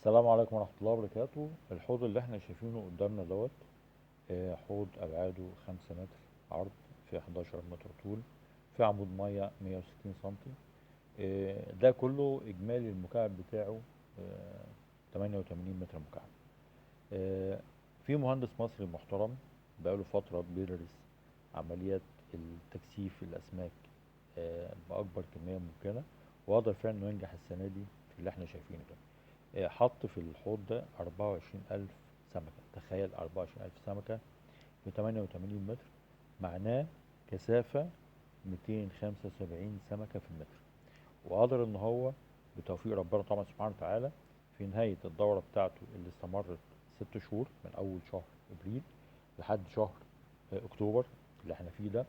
السلام عليكم ورحمة الله وبركاته. الحوض اللي احنا شايفينه قدامنا دوت حوض أبعاده 5 متر عرض، في 11 متر طول، في عمود مية 160 سنتي. ده كله إجمالي المكعب بتاعه 88 متر مكعب. آه، في مهندس مصري محترم بقاله فترة بيدرس عمليات التكثيف الأسماك بأكبر كمية ممكنة، وقدر فعلا إنه ينجح السنة دي في اللي احنا شايفينه ده. حط في الحوض ده 24,000 سمكة. تخيل 24,000 سمكة في 88 متر، معناه كثافة 275 سمكة في المتر. وقدر ان هو بتوفيق ربنا طبعا سبحانه وتعالى في نهاية الدورة بتاعته اللي استمرت 6 شهور، من أول شهر إبريل لحد شهر أكتوبر اللي احنا فيه ده،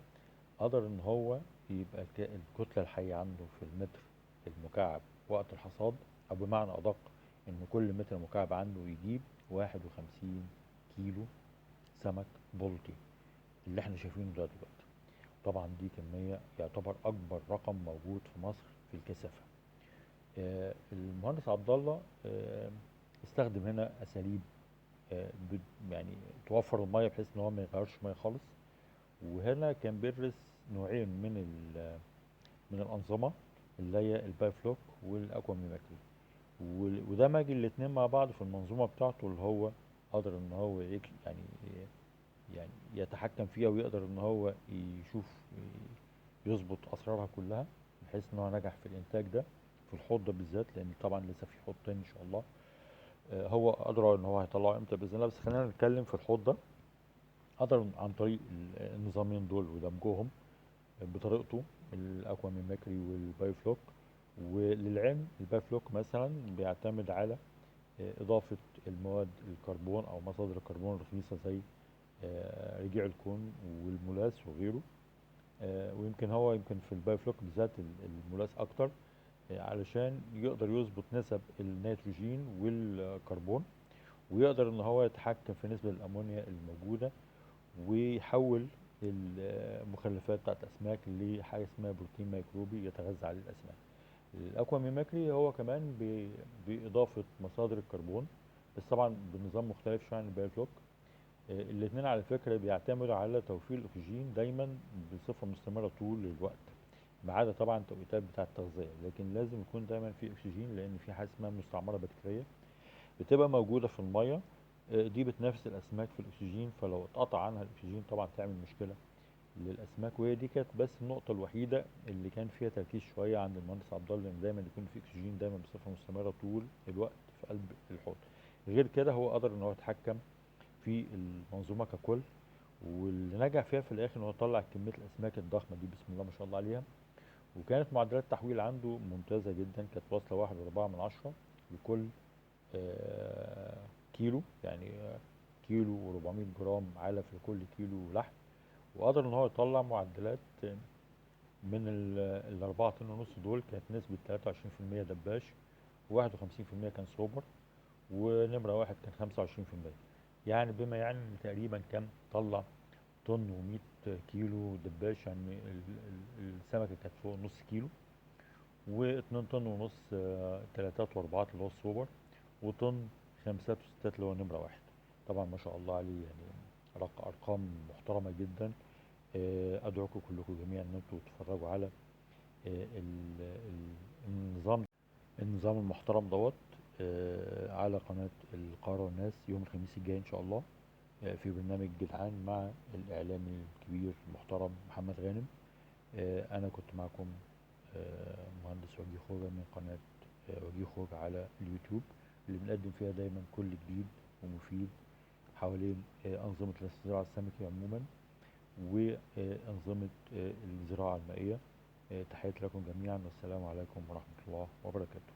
قدر ان هو يبقى الكتلة الحية عنده في المتر المكعب وقت الحصاد، او بمعنى ادق ان كل متر مكعب عنده يجيب 51 كيلو سمك بلطي اللي احنا شايفينه ده دلوقتي. طبعا دي كمية يعتبر اكبر رقم موجود في مصر في الكثافة. المهندس عبد الله استخدم هنا اساليب يعني توفر المية بحيث ان هو ما يغيرش مية خالص. وهنا كان بيدرس نوعين من الأنظمة، اللي هي البايفلوك والأكوا ميماكري، ودمج الاتنين مع بعض في المنظومة بتاعته، اللي هو قدر ان هو يعني يتحكم فيها، ويقدر ان هو يشوف يظبط اسرارها كلها، بحيث ان هو نجح في الانتاج ده في الحوض ده بالذات، لان طبعا لسه في حوض تاني ان شاء الله. هو ادرى ان هو هيطلعه امتى باذن الله، بس خلينا نتكلم في الحوض ده. قدر عن طريق النظامين دول ودمجهم بطريقته، الاكوا ميماكري والبايوفلوك. وللعلم البايوفلوك مثلا بيعتمد على اضافه المواد الكربون او مصادر الكربون الرخيصه زي رجيع الكون والملاس وغيره. ويمكن هو يمكن في البايوفلوك بالذات الملاس اكتر، علشان يقدر يظبط نسب النيتروجين والكربون، ويقدر ان هو يتحكم في نسبة الامونيا الموجودة، ويحول المخلفات بتاعت الاسماك لحاجه اسمها بروتين ميكروبي يتغذى عليه الاسماك. الاكوا ميماكري هو كمان باضافه مصادر الكربون، بس طبعا بنظام مختلف شويه عن البايوفلوك. الاثنين على فكره بيعتمدوا على توفير الاكسجين دايما بصفه مستمره طول الوقت، ما عدا طبعا التوقيتات بتاعه التغذيه، لكن لازم يكون دايما في اكسجين، لان في حاجه اسمها مستعمره بكتيريه بتبقى موجودة في المية. دي بتنافس الأسماك في الأكسجين، فلو اتقطع عنها الأكسجين طبعا تعمل مشكلة للأسماك. وهي دي كانت بس النقطة الوحيدة اللي كان فيها تركيز شوية عند المهندس عبد الله، إن دايما يكون في أكسجين دايما بصفة مستمرة طول الوقت في قلب الحوض. غير كده هو قدر إن هو يتحكم في المنظومة ككل، واللي نجح فيها في الآخر إن هو يطلع كمية الأسماك الضخمة دي بسم الله ما شاء الله عليها. وكانت معدلات التحويل عنده ممتازة جدا، كانت واصلة 1.4 لكل كيلو، يعني كيلو و400 جرام علف لكل كيلو لحم. وقدر ان هو يطلع معدلات من الأربعة طن ونص دول كانت نسبة 23% دباش، و51% كان سوبر، ونمرة واحد كان 25%. يعني بما يعني إن تقريبا كان طلع طن و100 كيلو دباش، يعني السمكة كانت فوق نص كيلو، واتنين طن ونص تلاتات واربعات اللي هو السوبر، وطن خمسات وستات اللي هو نمرة واحد. طبعا ما شاء الله عليه، يعني أرقام محترمة جدا. أدعوكم كلكم جميعا إن أنتوا تتفرجوا على النظام المحترم دوت على قناة القاهرة والناس يوم الخميس الجاي إن شاء الله، في برنامج جدعان مع الإعلامي الكبير المحترم محمد غانم. أنا كنت معكم مهندس وجيه خوجة من قناة وجيه خوجة على اليوتيوب، اللي بنقدم فيها دايما كل جديد ومفيد حوالين أنظمة الاستزراع السمكي عموما، وأنظمة الزراعة المائية. تحياتي لكم جميعا، والسلام عليكم ورحمة الله وبركاته.